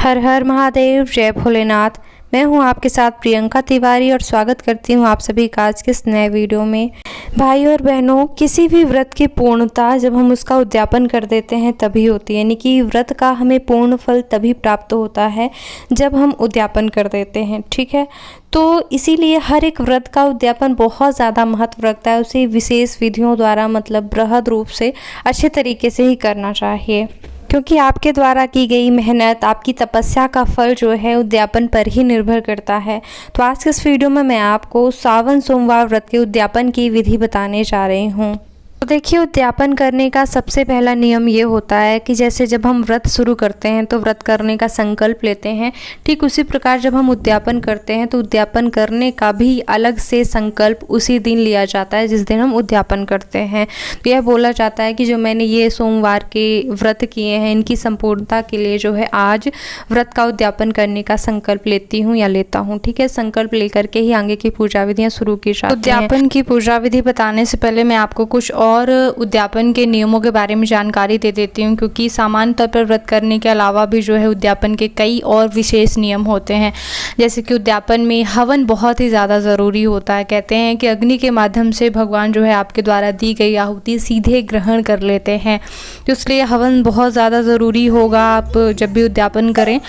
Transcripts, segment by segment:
हर हर महादेव, जय भोलेनाथ। मैं हूं आपके साथ प्रियंका तिवारी और स्वागत करती हूं आप सभी का आज के इस नए वीडियो में। भाई और बहनों, किसी भी व्रत की पूर्णता जब हम उसका उद्यापन कर देते हैं तभी होती है, यानी कि व्रत का हमें पूर्ण फल तभी प्राप्त होता है जब हम उद्यापन कर देते हैं। ठीक है, तो इसीलिए हर एक व्रत का उद्यापन बहुत ज़्यादा महत्व रखता है। उसे विशेष विधियों द्वारा मतलब बृहद रूप से अच्छे तरीके से ही करना चाहिए, क्योंकि आपके द्वारा की गई मेहनत, आपकी तपस्या का फल जो है उद्यापन पर ही निर्भर करता है। तो आज के इस वीडियो में मैं आपको सावन सोमवार व्रत के उद्यापन की विधि बताने जा रही हूँ। तो देखिए, उद्यापन करने का सबसे पहला नियम ये होता है कि जैसे जब हम व्रत शुरू करते हैं तो व्रत करने का संकल्प लेते हैं, ठीक उसी प्रकार जब हम उद्यापन करते हैं तो उद्यापन करने का भी अलग से संकल्प उसी दिन लिया जाता है जिस दिन हम उद्यापन करते हैं। तो यह बोला जाता है कि जो मैंने ये सोमवार के व्रत किए हैं इनकी संपूर्णता के लिए जो है आज व्रत का उद्यापन करने का संकल्प लेती हूँ या लेता हूँ। ठीक है, संकल्प लेकर के ही आगे की पूजा विधियाँ शुरू की जाती हैं। उद्यापन की पूजा विधि बताने से पहले मैं आपको कुछ और उद्यापन के नियमों के बारे में जानकारी दे देती हूँ, क्योंकि सामान्य तौर पर व्रत करने के अलावा भी जो है उद्यापन के कई और विशेष नियम होते हैं। जैसे कि उद्यापन में हवन बहुत ही ज़्यादा ज़रूरी होता है। कहते हैं कि अग्नि के माध्यम से भगवान जो है आपके द्वारा दी गई आहुति सीधे ग्रहण कर लेते हैं, तो इसलिए हवन बहुत ज़्यादा ज़रूरी होगा आप जब भी उद्यापन करें।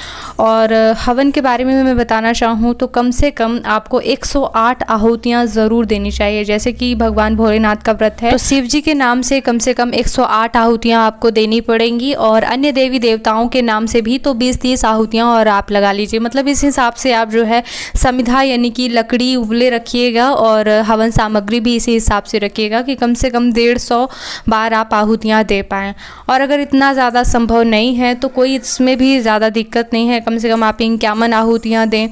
और हवन के बारे में मैं बताना चाहूँ तो कम से कम आपको 108 आहुतियाँ ज़रूर देनी चाहिए। जैसे कि भगवान भोलेनाथ का व्रत है तो शिव जी के नाम से कम 108 आहुतियाँ आपको देनी पड़ेंगी, और अन्य देवी देवताओं के नाम से भी तो 20-30 आहुतियाँ और आप लगा लीजिए। मतलब इस हिसाब से आप जो है समिधा यानी कि लकड़ी उबले रखिएगा और हवन सामग्री भी इसी हिसाब से रखिएगा कि कम से कम 150 बार आप आहुतियाँ दे पाएँ। और अगर इतना ज़्यादा संभव नहीं है तो कोई इसमें भी ज़्यादा दिक्कत नहीं है, कम से कम आप 51 आहुतियाँ दें।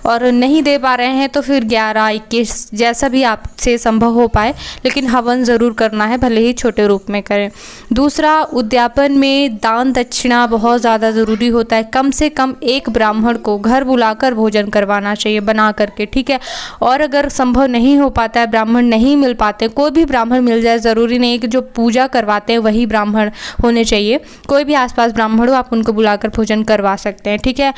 और नहीं दे पा रहे हैं तो फिर 11-21 जैसा भी आपसे संभव हो पाए, लेकिन हवन ज़रूर करना है, भले ही छोटे रूप में करें। दूसरा, उद्यापन में दान दक्षिणा बहुत ज़्यादा ज़रूरी होता है। कम से कम एक ब्राह्मण को घर बुलाकर भोजन करवाना चाहिए बना करके। ठीक है, और अगर संभव नहीं हो पाता है, ब्राह्मण नहीं मिल पाते, कोई भी ब्राह्मण मिल जाए, ज़रूरी नहीं है कि जो पूजा करवाते हैं वही ब्राह्मण होने चाहिए। कोई भी आसपास ब्राह्मण हो आप उनको बुलाकर भोजन करवा सकते हैं। ठीक है,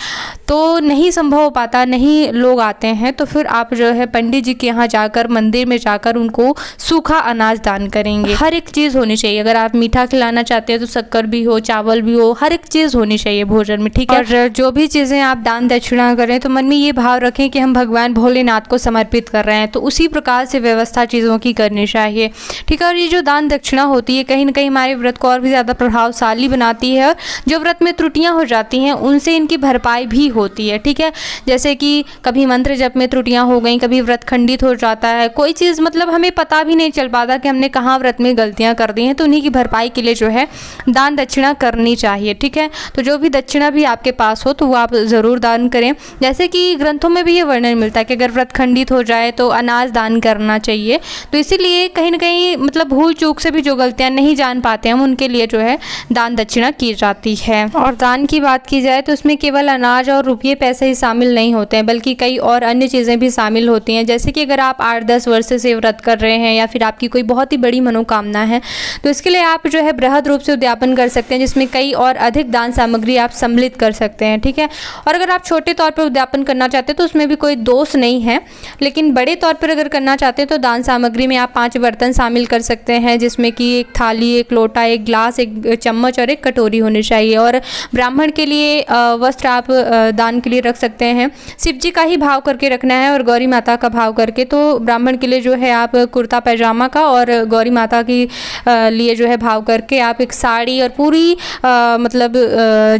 तो नहीं संभव हो पाता, नहीं लोग आते हैं, तो फिर आप जो है पंडित जी के यहाँ जाकर मंदिर में जाकर उनको सूखा अनाज दान करेंगे। हर एक चीज़ होनी चाहिए। अगर आप मीठा खिलाना चाहते हैं तो शक्कर भी हो, चावल भी हो, हर एक चीज़ होनी चाहिए भोजन में। ठीक है, और जो भी चीज़ें आप दान दक्षिणा करें तो मन में ये भाव रखें कि हम भगवान भोलेनाथ को समर्पित कर रहे हैं, तो उसी प्रकार से व्यवस्था चीज़ों की करनी चाहिए। ठीक है, और ये जो दान दक्षिणा होती है कहीं ना कहीं हमारे व्रत को और भी ज़्यादा प्रभावशाली बनाती है, और जो व्रत में त्रुटियाँ हो जाती हैं उनसे इनकी भरपाई भी होती है। ठीक है, जैसे कि कभी मंत्र जप में त्रुटियाँ हो गई, कभी व्रत खंडित हो जाता है, कोई चीज़ मतलब हमें पता भी नहीं चल पाता कि हमने कहाँ व्रत में गलतियाँ कर दी हैं, तो उन्हीं की भरपाई के लिए जो है दान दक्षिणा करनी चाहिए। ठीक है, तो जो भी दक्षिणा भी आपके पास हो तो वो आप ज़रूर दान करें। जैसे कि ग्रंथों में भी ये वर्णन मिलता है कि अगर व्रत खंडित हो जाए तो अनाज दान करना चाहिए। तो इसीलिए कहीं ना कहीं मतलब भूल चूक से भी जो गलतियाँ नहीं जान पाते हम उनके लिए जो है दान दक्षिणा की जाती है। और दान की बात की जाए तो उसमें केवल अनाज और रुपये पैसे ही शामिल नहीं होते हैं, बल्कि कई और अन्य चीज़ें भी शामिल होती हैं। जैसे कि अगर आप 8-10 वर्ष से व्रत कर रहे हैं या फिर आपकी कोई बहुत ही बड़ी मनोकामना है तो इसके लिए आप जो है बृहद रूप से उद्यापन कर सकते हैं, जिसमें कई और अधिक दान सामग्री आप सम्मिलित कर सकते हैं। ठीक है, और अगर आप छोटे तौर पर उद्यापन करना चाहते हैं तो उसमें भी कोई दोष नहीं है, लेकिन बड़े तौर पर अगर करना चाहते हैं तो दान सामग्री में आप 5 बर्तन शामिल कर सकते हैं, जिसमें कि एक थाली, एक लोटा, एक ग्लास, एक चम्मच और एक कटोरी होनी चाहिए। और ब्राह्मण के लिए वस्त्र आप दान के लिए रख सकते हैं। शिव जी का ही भाव करके रखना है और गौरी माता का भाव करके, तो ब्राह्मण के लिए जो है आप कुर्ता पैजामा का, और गौरी माता की लिए जो है भाव करके आप एक साड़ी और पूरी मतलब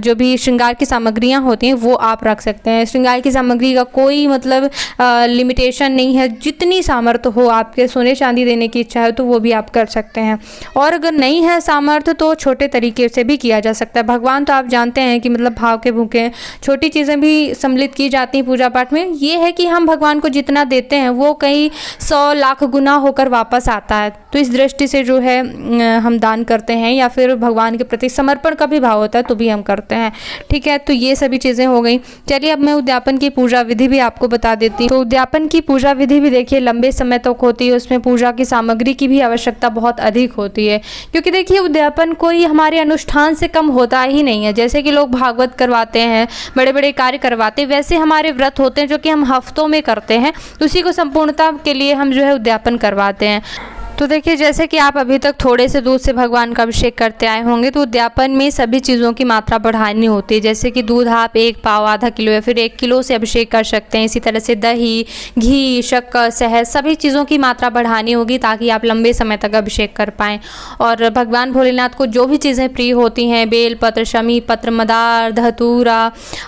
जो भी श्रृंगार की सामग्रियां होती हैं वो आप रख सकते हैं। श्रृंगार की सामग्री का कोई मतलब लिमिटेशन नहीं है, जितनी सामर्थ्य हो, आपके सोने चांदी देने की इच्छा है तो वो भी आप कर सकते हैं। और अगर नहीं है सामर्थ्य तो छोटे तरीके से भी किया जा सकता है। भगवान तो आप जानते हैं कि मतलब भाव के भूखे हैं, छोटी चीज़ें भी सम्मिलित की जाती हैं पूजा पाठ में। ये है कि हम भगवान को जितना देते हैं वो कई 100 लाख गुना होकर वापस आता है। तो इस दृष्टि दृष्टि से जो है हम दान करते हैं, या फिर भगवान के प्रति समर्पण का भी भाव होता है तो भी हम करते हैं। ठीक है, तो ये सभी चीज़ें हो गई। चलिए अब मैं उद्यापन की पूजा विधि भी आपको बता देती हूँ। तो उद्यापन की पूजा विधि भी देखिए लंबे समय तक होती है, उसमें पूजा की सामग्री की भी आवश्यकता बहुत अधिक होती है, क्योंकि देखिए उद्यापन कोई हमारे अनुष्ठान से कम होता ही नहीं है। जैसे कि लोग भागवत करवाते हैं, बड़े बड़े कार्य करवाते हैं, वैसे हमारे व्रत होते हैं जो कि हम हफ्तों में करते हैं, उसी को संपूर्णता के लिए हम जो है उद्यापन करवाते हैं। तो देखिए जैसे कि आप अभी तक थोड़े से दूध से भगवान का अभिषेक करते आए होंगे, तो उद्यापन में सभी चीज़ों की मात्रा बढ़ानी होती है। जैसे कि दूध आप 1 पाव, आधा किलो या फिर 1 किलो से अभिषेक कर सकते हैं। इसी तरह से दही, घी, शक्कर, शहद सभी चीज़ों की मात्रा बढ़ानी होगी ताकि आप लंबे समय तक अभिषेक कर पाएँ। और भगवान भोलेनाथ को जो भी चीज़ें प्रिय होती हैं, बेल पत्र, शमी पत्र, मदार, धतूरा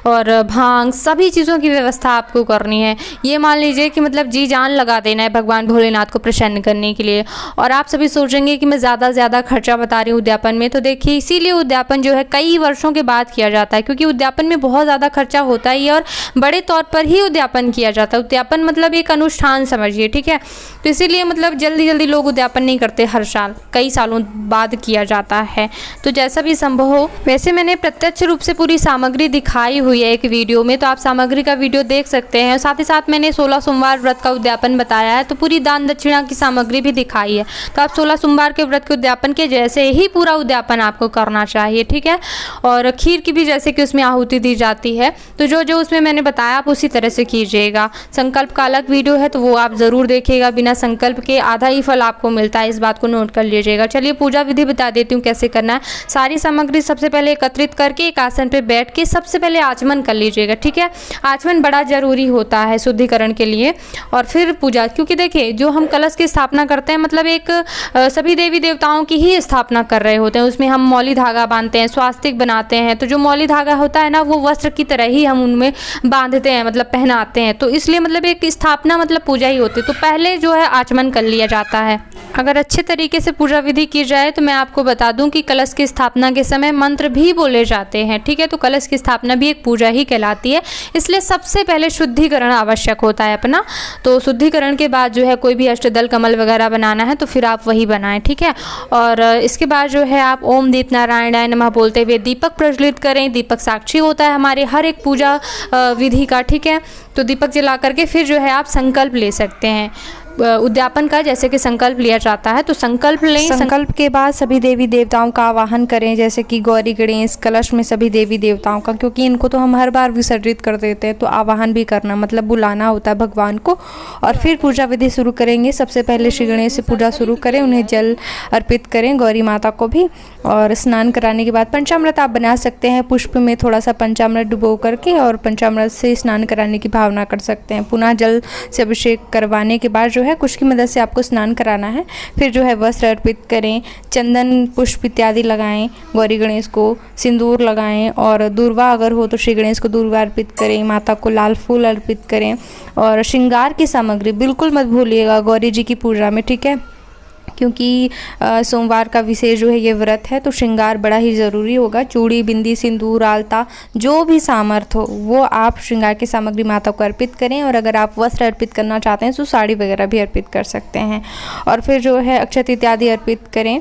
और भांग, सभी चीज़ों की व्यवस्था आपको करनी है। ये मान लीजिए कि मतलब जी जान लगा देना है भगवान भोलेनाथ को प्रसन्न करने के लिए। और आप सभी सोचेंगे कि मैं ज़्यादा खर्चा बता रही हूँ उद्यापन में, तो देखिए इसीलिए उद्यापन जो है कई वर्षों के बाद किया जाता है, क्योंकि उद्यापन में बहुत ज़्यादा खर्चा होता ही है और बड़े तौर पर ही उद्यापन किया जाता है। उद्यापन मतलब एक अनुष्ठान समझिए, ठीक है। तो इसीलिए मतलब जल्दी लोग उद्यापन नहीं करते, हर साल कई सालों बाद किया जाता है। तो जैसा भी संभव हो, वैसे मैंने प्रत्यक्ष रूप से पूरी सामग्री दिखाई हुई है एक वीडियो में, तो आप सामग्री का वीडियो देख सकते हैं। साथ ही साथ मैंने 16 सोमवार व्रत का उद्यापन बताया है, तो पूरी दान दक्षिणा की सामग्री भी दिखाई है। तो आप 16 सोमवार के व्रत के उद्यापन के जैसे ही पूरा उद्यापन आपको करना चाहिए, ठीक है। और खीर की भी जैसे कि उसमें आहुति दी जाती है, तो जो उसमें मैंने बताया आप उसी तरह से कीजिएगा। संकल्प का अलग वीडियो है तो वो आप ज़रूर देखिएगा। बिना संकल्प के आधा ही फल आपको मिलता है, इस बात को नोट कर लीजिएगा। चलिए पूजा विधि बता देती हूँ कैसे करना है। सारी सामग्री सबसे पहले एकत्रित करके एक आसन पर बैठ के सबसे पहले आचमन कर लीजिएगा, ठीक है। आचमन बड़ा जरूरी होता है शुद्धिकरण के लिए। और फिर पूजा, क्योंकि देखिए जो हम कलश की स्थापना करते हैं मतलब एक सभी देवी देवताओं की ही स्थापना कर रहे होते हैं। उसमें हम मौली धागा बांधते हैं, स्वास्तिक बनाते हैं, तो जो मौली धागा होता है ना वो वस्त्र की तरह ही हम उनमें बांधते हैं, मतलब पहनाते हैं। तो इसलिए मतलब एक स्थापना मतलब पूजा ही होती है। तो पहले जो है आचमन कर लिया जाता है। अगर अच्छे तरीके से पूजा विधि की जाए तो मैं आपको बता दूं कि कलश की स्थापना के समय मंत्र भी बोले जाते हैं, ठीक है। तो कलश की स्थापना भी एक पूजा ही कहलाती है, इसलिए सबसे पहले शुद्धिकरण आवश्यक होता है अपना। तो शुद्धिकरण के बाद जो है कोई भी अष्टदल कमल वगैरह बनाना है तो फिर आप वही बनाएं, ठीक है। और इसके बाद जो है आप ओम दीप नारायणाय नमः बोलते हुए दीपक प्रज्वलित करें। दीपक साक्षी होता है हमारे हर एक पूजा विधि का, ठीक है। तो दीपक जला करके फिर जो है आप संकल्प ले सकते हैं उद्यापन का, जैसे कि संकल्प लिया जाता है तो संकल्प लें। संकल्प के बाद सभी देवी देवताओं का आवाहन करें, जैसे कि गौरी गणेश कलश में सभी देवी देवताओं का, क्योंकि इनको तो हम हर बार विसर्जित कर देते हैं, तो आवाहन भी करना मतलब बुलाना होता है भगवान को। और फिर पूजा विधि शुरू करेंगे। सबसे पहले श्री गणेश से पूजा शुरू करें, उन्हें जल अर्पित करें, गौरी माता को भी। और स्नान कराने के बाद पंचामृत आप बना सकते हैं, पुष्प में थोड़ा सा पंचामृत डुबो करके और पंचामृत से स्नान कराने की भावना कर सकते हैं। पुनः जल से अभिषेक करवाने के बाद जो है कुश की मदद से आपको स्नान कराना है। फिर जो है वस्त्र अर्पित करें, चंदन पुष्प इत्यादि लगाएं, गौरी गणेश को सिंदूर लगाएं और दूर्वा अगर हो तो श्री गणेश को दूर्वा अर्पित करें, माता को लाल फूल अर्पित करें। और श्रृंगार की सामग्री बिल्कुल मत भूलिएगा गौरी जी की पूजा में, ठीक है, क्योंकि सोमवार का विशेष जो है ये व्रत है, तो श्रृंगार बड़ा ही ज़रूरी होगा। चूड़ी, बिंदी, सिंदूर, आलता, जो भी सामर्थ हो वो आप श्रृंगार की सामग्री माता को अर्पित करें। और अगर आप वस्त्र अर्पित करना चाहते हैं तो साड़ी वगैरह भी अर्पित कर सकते हैं। और फिर जो है अक्षत इत्यादि अर्पित करें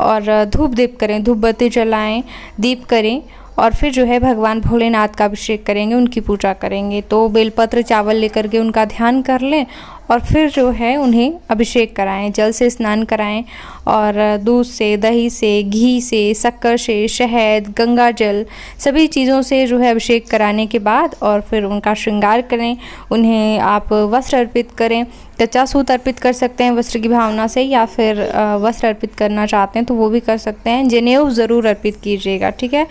और धूप दीप करें, धूप बत्ती जलाएँ, दीप करें। और फिर जो है भगवान भोलेनाथ का अभिषेक करेंगे, उनकी पूजा करेंगे। तो बेलपत्र चावल लेकर के उनका ध्यान कर लें और फिर जो है उन्हें अभिषेक कराएं, जल से स्नान कराएं और दूध से, दही से, घी से, शक्कर से, शहद, गंगा जल सभी चीज़ों से जो है अभिषेक कराने के बाद और फिर उनका श्रृंगार करें। उन्हें आप वस्त्र अर्पित करें, कच्चा सूत अर्पित कर सकते हैं वस्त्र की भावना से, या फिर वस्त्र अर्पित करना चाहते हैं तो वो भी कर सकते हैं। जनेऊ ज़रूर अर्पित कीजिएगा, ठीक है।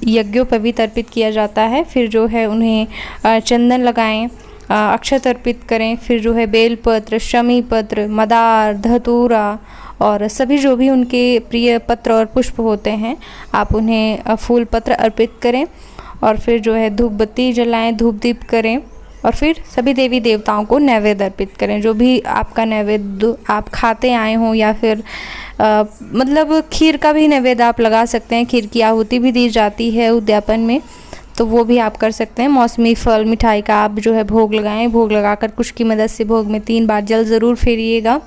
यज्ञोपवीत अर्पित किया जाता है। फिर जो है उन्हें चंदन लगाएं, अक्षत अर्पित करें। फिर जो है बेलपत्र, शमी पत्र, मदार, धतूरा और सभी जो भी उनके प्रिय पत्र और पुष्प होते हैं आप उन्हें फूल पत्र अर्पित करें। और फिर जो है धूप बत्ती जलाएं, धूप दीप करें और फिर सभी देवी देवताओं को नैवेद्य अर्पित करें। जो भी आपका नैवेद्य आप खाते आए हों या फिर मतलब खीर का भी नैवेद्य आप लगा सकते हैं। खीर की आहुति भी दी जाती है उद्यापन में, तो वो भी आप कर सकते हैं। मौसमी फल, मिठाई का आप जो है भोग लगाएं। भोग लगाकर कुश की मदद से भोग में 3 बार जल ज़रूर फेरिएगा।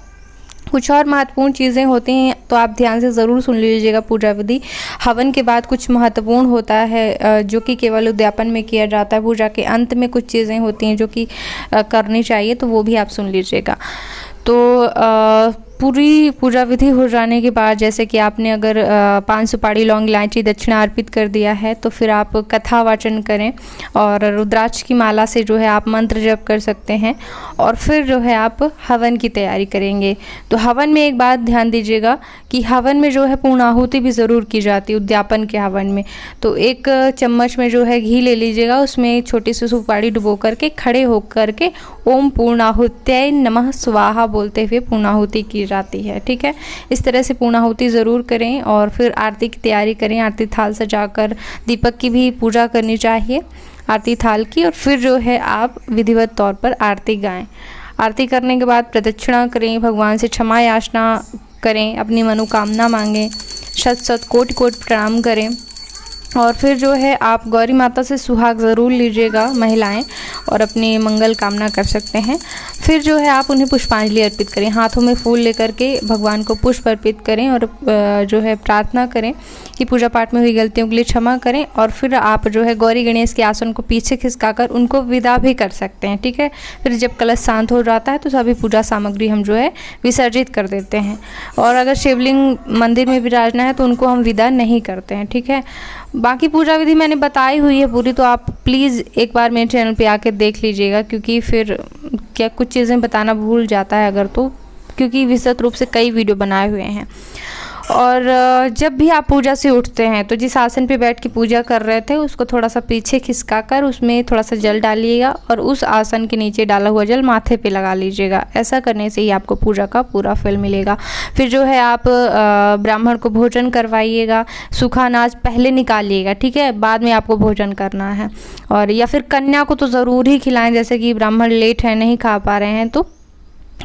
कुछ और महत्वपूर्ण चीज़ें होती हैं तो आप ध्यान से ज़रूर सुन लीजिएगा। पूजा विधि हवन के बाद कुछ महत्वपूर्ण होता है जो कि केवल उद्यापन में किया जाता है। पूजा के अंत में कुछ चीज़ें होती हैं जो कि करनी चाहिए, तो वो भी आप सुन लीजिएगा। तो पूरी पूजा विधि हो जाने के बाद जैसे कि आपने अगर 5 सुपारी लौंग इलायची दक्षिणा अर्पित कर दिया है तो फिर आप कथा वाचन करें और रुद्राक्ष की माला से जो है आप मंत्र जप कर सकते हैं और फिर जो है आप हवन की तैयारी करेंगे। तो हवन में एक बात ध्यान दीजिएगा कि हवन में जो है पूर्णाहुति भी ज़रूर की जाती है उद्यापन के हवन में। तो 1 चम्मच में जो है घी ले लीजिएगा, उसमें छोटी सी सुपारी डुबो करके खड़े होकर के ओम पूर्णाहुत्यै नमः स्वाहा बोलते हुए पूर्णाहुति की जाती है। ठीक है, इस तरह से पूर्णाहुति ज़रूर करें और फिर आरती की तैयारी करें। आरती थाल सजाकर दीपक की भी पूजा करनी चाहिए आरती थाल की, और फिर जो है आप विधिवत तौर पर आरती गाएं। आरती करने के बाद प्रदक्षिणा करें, भगवान से क्षमा याचना करें, अपनी मनोकामना मांगें, शत शत कोटि कोटि प्रणाम करें और फिर जो है आप गौरी माता से सुहाग ज़रूर लीजिएगा महिलाएं और अपनी मंगल कामना कर सकते हैं। फिर जो है आप उन्हें पुष्पांजलि अर्पित करें, हाथों में फूल लेकर के भगवान को पुष्प अर्पित करें और जो है प्रार्थना करें कि पूजा पाठ में हुई गलतियों के लिए क्षमा करें। और फिर आप जो है गौरी गणेश के आसन को पीछे खिसकाकर उनको विदा भी कर सकते हैं। ठीक है, फिर जब कलश शांत हो जाता है तो सभी पूजा सामग्री हम जो है विसर्जित कर देते हैं और अगर शिवलिंग मंदिर में विराजना है तो उनको हम विदा नहीं करते हैं। ठीक है, बाकी पूजा विधि मैंने बताई हुई है पूरी, तो आप प्लीज़ एक बार मेरे चैनल पे आके देख लीजिएगा, क्योंकि फिर क्या कुछ चीज़ें बताना भूल जाता है अगर तो, क्योंकि विस्तृत रूप से कई वीडियो बनाए हुए हैं। और जब भी आप पूजा से उठते हैं तो जिस आसन पे बैठ के पूजा कर रहे थे उसको थोड़ा सा पीछे खिसकाकर उसमें थोड़ा सा जल डालिएगा और उस आसन के नीचे डाला हुआ जल माथे पे लगा लीजिएगा। ऐसा करने से ही आपको पूजा का पूरा फल मिलेगा। फिर जो है आप ब्राह्मण को भोजन करवाइएगा, सूखा अनाज पहले निकालिएगा, ठीक है, बाद में आपको भोजन करना है। और या फिर कन्या को तो ज़रूर ही खिलाएँ, जैसे कि ब्राह्मण लेट है नहीं खा पा रहे हैं तो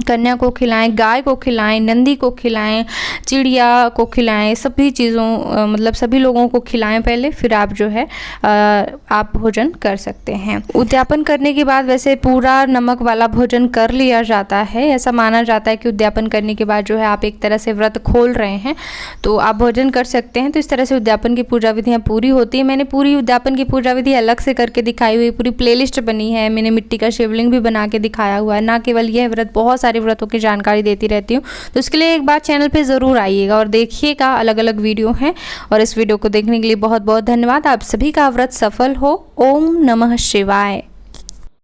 कन्या को खिलाएं, गाय को खिलाएं, नंदी को खिलाएं, चिड़िया को खिलाएं, सभी चीज़ों मतलब सभी लोगों को खिलाएं पहले, फिर आप जो है आप भोजन कर सकते हैं। उद्यापन करने के बाद वैसे पूरा नमक वाला भोजन कर लिया जाता है। ऐसा माना जाता है कि उद्यापन करने के बाद जो है आप एक तरह से व्रत खोल रहे हैं तो आप भोजन कर सकते हैं। तो इस तरह से उद्यापन की पूजा विधियाँ पूरी होती है। मैंने पूरी उद्यापन की पूजा विधि अलग से करके दिखाई हुई, पूरी प्लेलिस्ट बनी है। मैंने मिट्टी का शिवलिंग भी बना के दिखाया हुआ है। ना केवल यह व्रत, बहुत सारे व्रतों की जानकारी देती रहती हूँ, तो इसके लिए एक बार चैनल पे ज़रूर आइएगा और देखिएगा, अलग अलग वीडियो हैं। और इस वीडियो को देखने के लिए बहुत बहुत धन्यवाद। आप सभी का व्रत सफल हो। ओम नमः शिवाय।